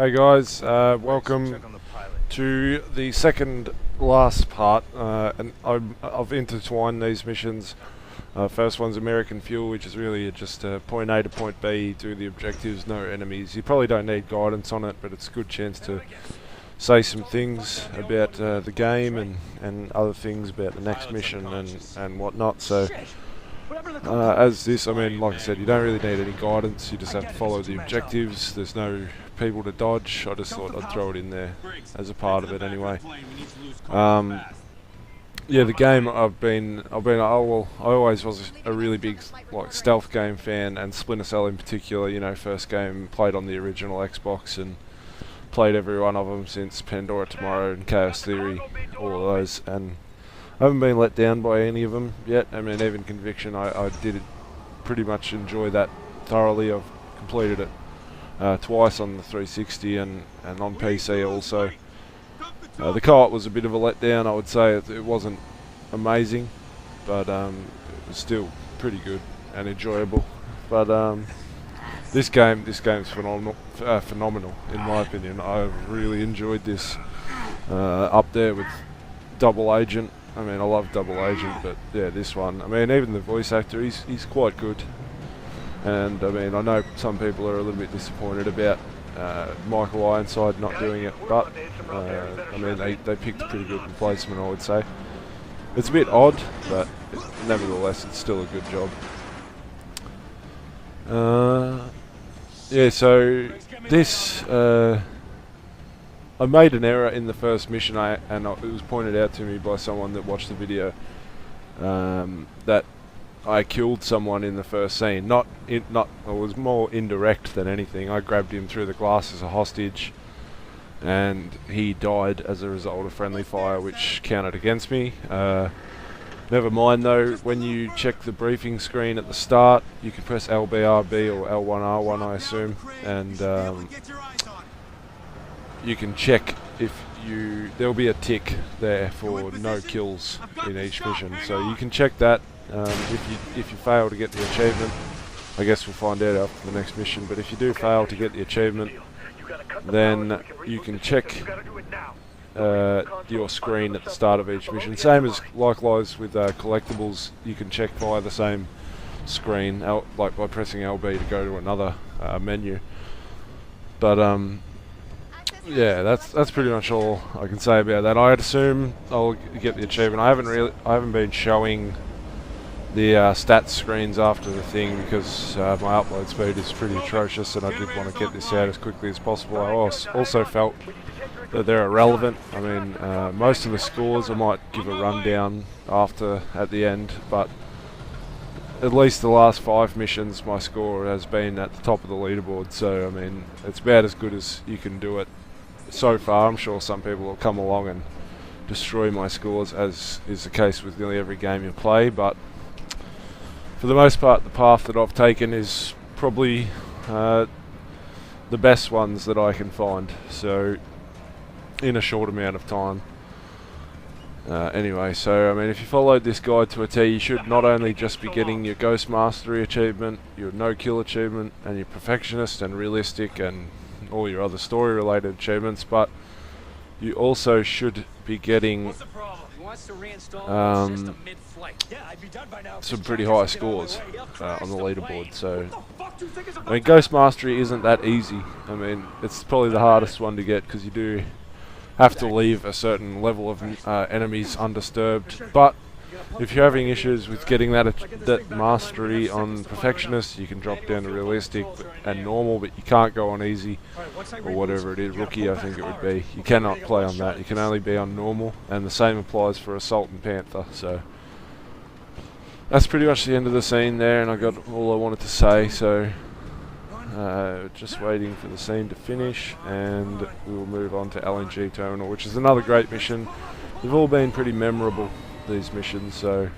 Hey guys, welcome to the second last part, and I've intertwined these missions. First one's American Fuel, which is really just point A to point B, do the objectives, no enemies. You probably don't need guidance on it, but it's a good chance to say some things about the game and other things about the next mission and whatnot. So as this, I mean, like I said, you don't really need any guidance, you just have to follow the objectives. There's no people to dodge. I just thought I'd throw it in there as a part of it anyway. Yeah, the game I always was a really big stealth game fan, and Splinter Cell in particular. You know, first game played on the original Xbox and played every one of them since Pandora Tomorrow and Chaos Theory, all of those, and I haven't been let down by any of them yet. I mean, even Conviction, I did pretty much enjoy that thoroughly. I've completed it twice on the 360 and on PC also. The co-op was a bit of a letdown, I would say. It wasn't amazing, but it was still pretty good and enjoyable. But this game's phenomenal in my opinion. I've really enjoyed this. Up there with Double Agent. I mean, I love Double Agent, but yeah, this one. I mean, even the voice actor, he's quite good. And I mean, I know some people are a little bit disappointed about Michael Ironside not doing it, but I mean, they picked a pretty good replacement, I would say. It's a bit odd, but nevertheless, it's still a good job. Yeah, so this, I made an error in the first mission, and it was pointed out to me by someone that watched the video, that I killed someone in the first scene. It was more indirect than anything. I grabbed him through the glass as a hostage, and he died as a result of friendly fire, which counted against me. Never mind though, when you check the briefing screen at the start, you can press LBRB or L1R1, I assume, and you can check if there'll be a tick there for no kills in each mission. So you can check that. If you fail to get the achievement, I guess we'll find out after the next mission, but if you do fail to get the achievement, then you can check your screen at the start of each mission. Same as likewise with collectibles, you can check via the same screen, like by pressing LB to go to another menu. But yeah, that's pretty much all I can say about that. I'd assume I'll get the achievement. I haven't been showing the stats screens after the thing because my upload speed is pretty atrocious, and I did want to get this out as quickly as possible. I also felt that they're irrelevant. I mean, most of the scores I might give a rundown at the end, but at least the last 5 missions my score has been at the top of the leaderboard, so I mean, it's about as good as you can do it so far. I'm sure some people will come along and destroy my scores, as is the case with nearly every game you play, but for the most part, the path that I've taken is probably the best ones that I can find, so in a short amount of time. Anyway, so I mean, if you followed this guide to a T, you should not only just be getting your Ghost Mastery achievement, your No Kill achievement, and your Perfectionist and Realistic and all your other story related achievements, but you also should be getting some pretty high scores on the leaderboard. So I mean, Ghost Mastery isn't that easy. I mean, it's probably the hardest one to get because you do have to leave a certain level of enemies undisturbed, but if you're having issues with getting that mastery on Perfectionist, you can drop down to Realistic and Normal, but you can't go on Easy or whatever it is, Rookie I think it would be. You cannot play on that, you can only be on Normal, and the same applies for Assault and Panther. So that's pretty much the end of the scene there, and I got all I wanted to say, so just waiting for the scene to finish, and we'll move on to LNG Terminal, which is another great mission. They've all been pretty memorable, these missions, so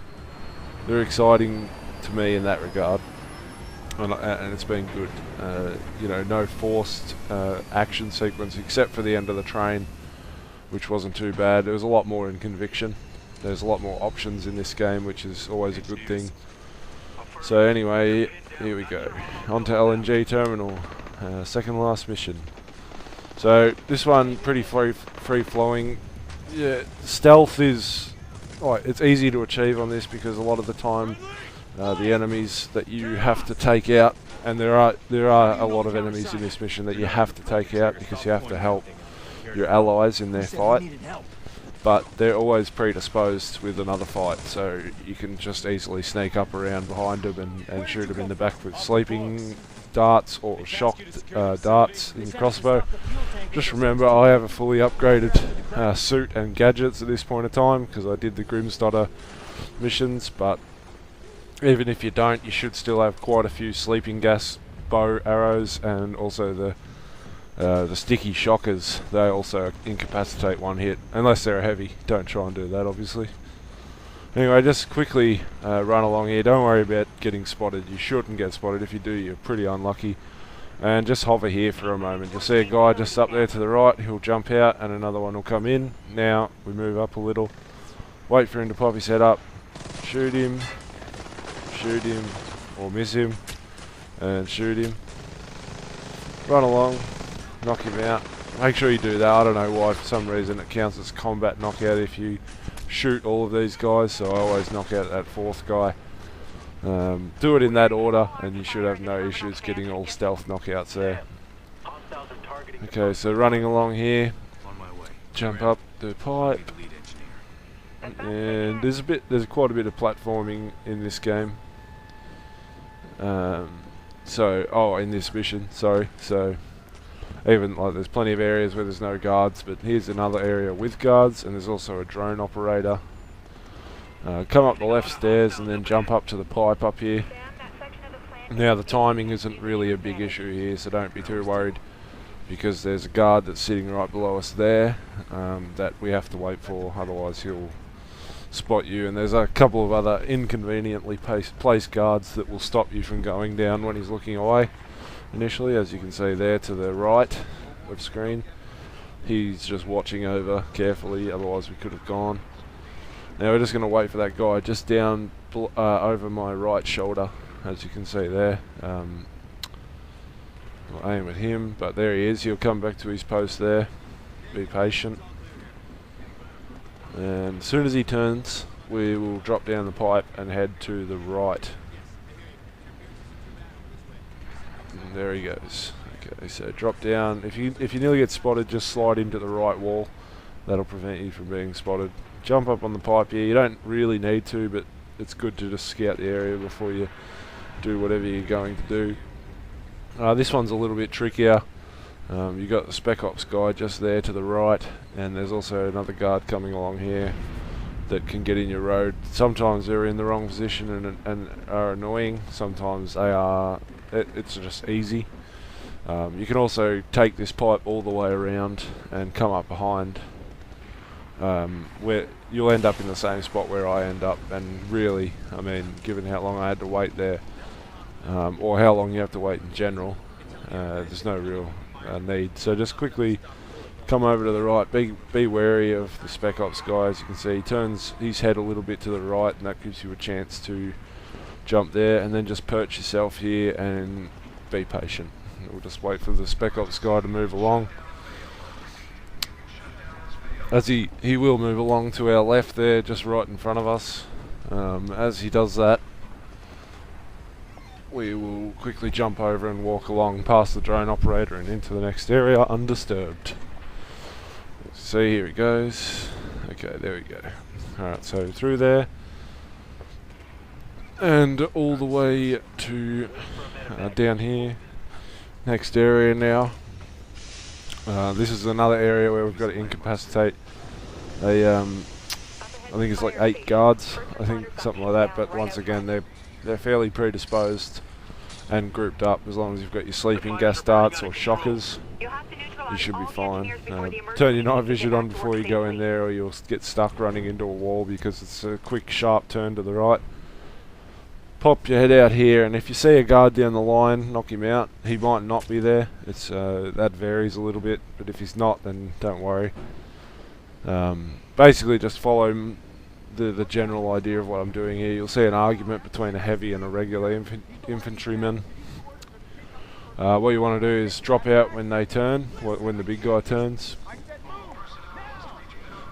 they're exciting to me in that regard, and it's been good. You know, no forced action sequence except for the end of the train, which wasn't too bad. There was a lot more in Conviction. There's a lot more options in this game, which is always a good thing. So anyway, here we go. On to LNG Terminal, second last mission. So this one pretty free flowing. Yeah, stealth is it's easy to achieve on this because a lot of the time the enemies that you have to take out, and there are a lot of enemies in this mission that you have to take out because you have to help your allies in their fight, but they're always predisposed with another fight, so you can just easily sneak up around behind them and shoot them in the back with sleeping darts or shock darts in the crossbow. Just remember, I have a fully upgraded suit and gadgets at this point in time because I did the Grimsdottir missions, but even if you don't, you should still have quite a few sleeping gas bow arrows, and also the sticky shockers. They also incapacitate one hit, unless they're heavy. Don't try and do that, obviously. Anyway, just quickly run along here. Don't worry about getting spotted. You shouldn't get spotted. If you do, you're pretty unlucky. And just hover here for a moment. You'll see a guy just up there to the right. He'll jump out and another one will come in. Now we move up a little. Wait for him to pop his head up. Shoot him, or miss him, and shoot him. Run along, knock him out. Make sure you do that. I don't know why, for some reason it counts as combat knockout if you shoot all of these guys, so I always knock out that fourth guy. Do it in that order and you should have no issues getting all stealth knockouts there. Okay, so running along here, jump up the pipe, and there's quite a bit of platforming in this game. In this mission, sorry. So even there's plenty of areas where there's no guards, but here's another area with guards, and there's also a drone operator. Come up the left stairs and then jump up to the pipe up here. Now the timing isn't really a big issue here, so don't be too worried, because there's a guard that's sitting right below us there that we have to wait for, otherwise he'll spot you, and there's a couple of other inconveniently placed guards that will stop you from going down when he's looking away initially, as you can see there to the right of screen. He's just watching over carefully, otherwise we could have gone. Now we're just going to wait for that guy just down over my right shoulder, as you can see there. I'll aim at him, but there he is. He'll come back to his post there. Be patient. And as soon as he turns, we will drop down the pipe and head to the right. And there he goes. Okay, so drop down. If you nearly get spotted, just slide into the right wall. That'll prevent you from being spotted. Jump up on the pipe here. You don't really need to, but it's good to just scout the area before you do whatever you're going to do. This one's a little bit trickier. You've got the Spec Ops guy just there to the right, and there's also another guard coming along here that can get in your road. Sometimes they're in the wrong position and are annoying. Sometimes they are. It's just easy. You can also take this pipe all the way around and come up behind, where you'll end up in the same spot where I end up. And really, I mean, given how long I had to wait there, or how long you have to wait in general, there's no real need. So just quickly come over to the right. Be wary of the Spec Ops guy. As you can see, he turns his head a little bit to the right, and that gives you a chance to jump there, and then just perch yourself here and be patient. We'll just wait for the Spec Ops guy to move along. As he will move along to our left there, just right in front of us. As he does that, we will quickly jump over and walk along past the drone operator and into the next area undisturbed. See, here it goes. Okay, there we go. Alright, so through there and all the way to down here. Next area now. This is another area where we've got to incapacitate I think it's like 8 guards, I think, something like that, but once again they're fairly predisposed and grouped up. As long as you've got your sleeping gas darts or shockers, you should be fine. Turn your night vision on before you go in there, or you'll get stuck running into a wall because it's a quick sharp turn to the right. Pop your head out here, and if you see a guard down the line, knock him out. He might not be there. It's that varies a little bit, but if he's not, then don't worry. Basically just follow the general idea of what I'm doing here. You'll see an argument between a heavy and a regular infantryman. What you want to do is drop out when they turn, when the big guy turns.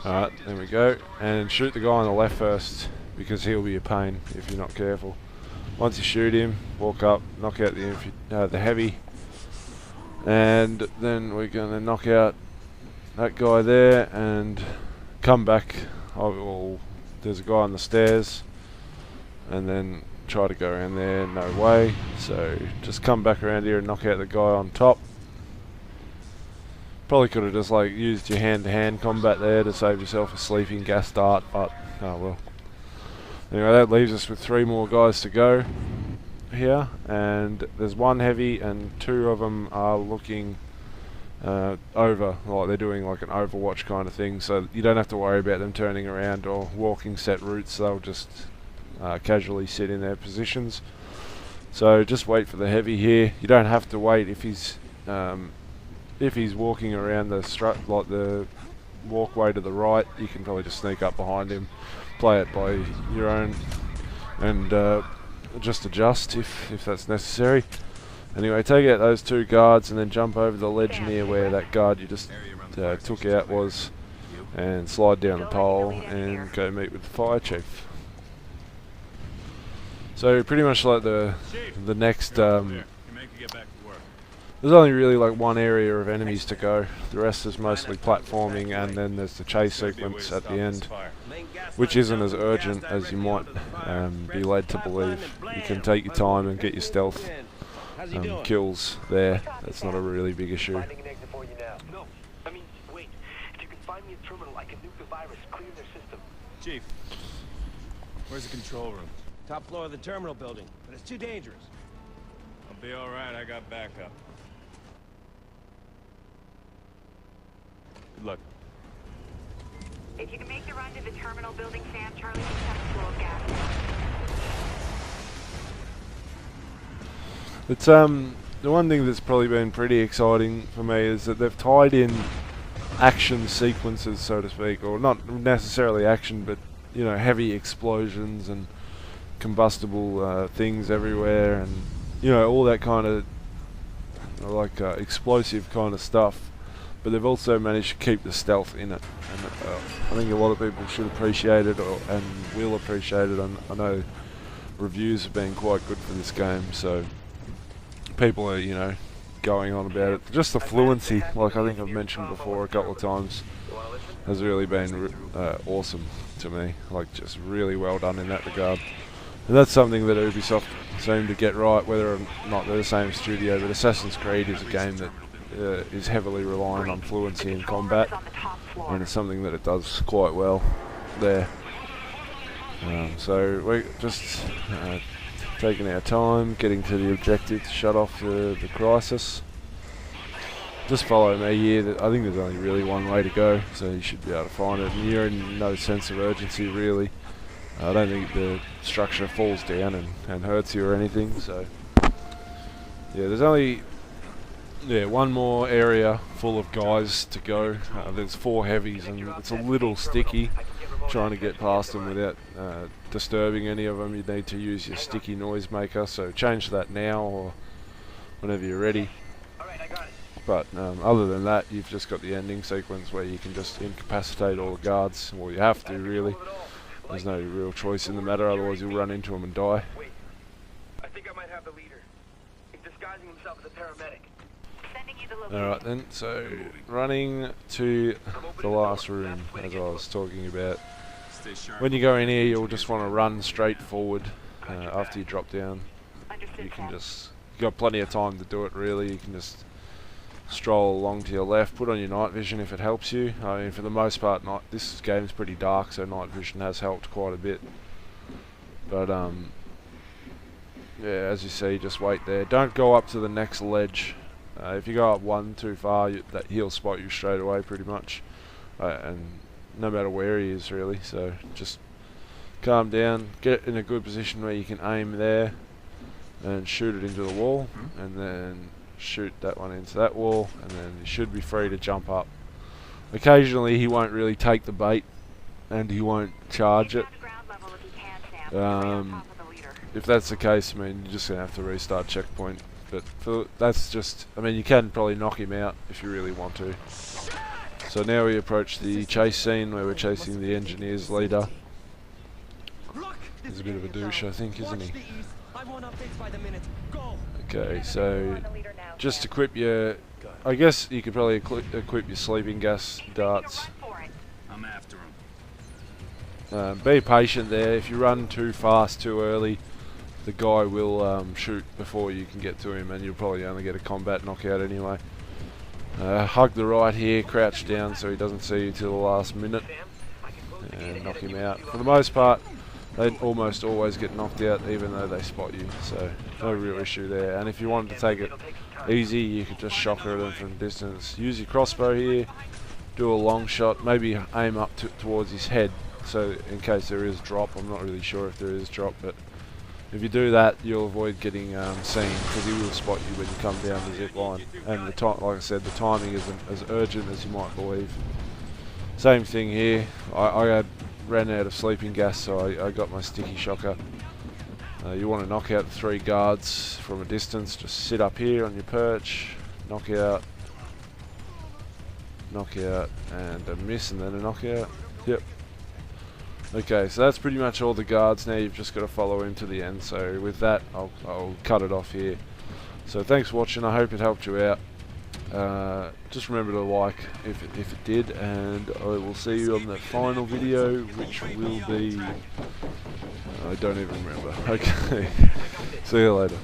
Alright, there we go. And shoot the guy on the left first, because he'll be a pain if you're not careful. Once you shoot him, walk up, knock out the heavy, and then we're going to knock out that guy there and come back. There's a guy on the stairs, and then try to go around there. No way. So just come back around here and knock out the guy on top. Probably could have just like used your hand-to-hand combat there to save yourself a sleeping gas dart, but oh well. Anyway, that leaves us with 3 more guys to go here, and there's 1 heavy and 2 of them are looking over, like they're doing like an Overwatch kind of thing, so you don't have to worry about them turning around or walking set routes. They'll just casually sit in their positions. So just wait for the heavy here. You don't have to wait if he's walking around the walkway to the right. You can probably just sneak up behind him, play it by your own, and just adjust if that's necessary. Anyway, take out those 2 guards and then jump over the ledge near where that guard you just took out was, and slide down the pole and go meet with the fire chief. So pretty much like the next, there's only really like 1 area of enemies to go. The rest is mostly platforming, and then there's the chase sequence at the end, which isn't as urgent as you might be led to believe. You can take your time and get your stealth kills there. That's not a really big issue. No, I mean, wait. If you can find me a terminal, I can nuke the virus, clear their system. Chief, where's the control room? Top floor of the terminal building, but it's too dangerous. I'll be alright, I got backup. Good luck. If you can make the run to the terminal building, Sam, Charlie can have a flow of gas. It's the one thing that's probably been pretty exciting for me is that they've tied in action sequences, so to speak, or not necessarily action, but you know, heavy explosions and combustible things everywhere, and you know, all that kind of like explosive kind of stuff. But they've also managed to keep the stealth in it, and I think a lot of people should appreciate it, and will appreciate it. I know reviews have been quite good for this game, so people are, you know, going on about it. Just the fluency, like I think I've mentioned before a couple of times, has really been awesome to me. Like, just really well done in that regard. And that's something that Ubisoft seem to get right, whether or not they're the same studio. But Assassin's Creed is a game that is heavily reliant on fluency in combat, and it's something that it does quite well there. So we're just taking our time, getting to the objective to shut off the crisis. Just follow me here. I think there's only really 1 way to go, so you should be able to find it. And you're in no sense of urgency, really. I don't think the structure falls down and hurts you or anything, so yeah, there's only 1 more area full of guys to go. There's 4 heavies, and it's a little sticky trying to get past them without disturbing any of them. You need to use your sticky noise maker, so change that now or whenever you're ready. But other than that, you've just got the ending sequence where you can just incapacitate all the guards. Well, you have to, really. There's no real choice in the matter, otherwise you'll run into them and die. Wait, I think I might have the leader. He's disguising himself as a paramedic. Sending you the location. Alright then, so running to the last room, as I was talking about. When you go in here, you'll just want to run straight forward after you drop down. You can just, you've got plenty of time to do it, really. You can just stroll along to your left, put on your night vision if it helps you. I mean, for the most part, this game's pretty dark, so night vision has helped quite a bit. But yeah, as you see, just wait there. Don't go up to the next ledge. If you go up 1 too far, he'll spot you straight away, pretty much, and no matter where he is, really. So just calm down, get in a good position where you can aim there and shoot it into the wall, and then shoot that one into that wall, and then you should be free to jump up. Occasionally he won't really take the bait and he won't charge it. If that's the case, I mean, you're just going to have to restart checkpoint but that's just, I mean, you can probably knock him out if you really want to. So now we approach the chase scene where we're chasing the engineer's leader. He's a bit of a douche, I think, isn't he? Okay, so just equip your, I guess you could probably equip your sleeping gas darts. I'm after him. Be patient there. If you run too fast too early, the guy will shoot before you can get to him, and you'll probably only get a combat knockout anyway. Hug the right here, crouch down so he doesn't see you till the last minute, and knock him out. For the most part, they almost always get knocked out even though they spot you, so no real issue there. And if you wanted to take it easy, you could just shocker them from distance. Use your crossbow here, do a long shot, maybe aim up towards his head, so in case there is drop. I'm not really sure if there is drop, but if you do that, you'll avoid getting seen, because he will spot you when you come down the zip line. And the like I said, the timing isn't as urgent as you might believe. Same thing here. I ran out of sleeping gas, so I got my sticky shocker. You want to knock out the 3 guards from a distance. Just sit up here on your perch, knock out, and a miss, and then a knockout. Yep. Okay, so that's pretty much all the guards. Now you've just got to follow him to the end. So with that, I'll cut it off here. So thanks for watching. I hope it helped you out. Just remember to like if it did, and I will see you on the final video, which will be, I don't even remember. Okay, see you later.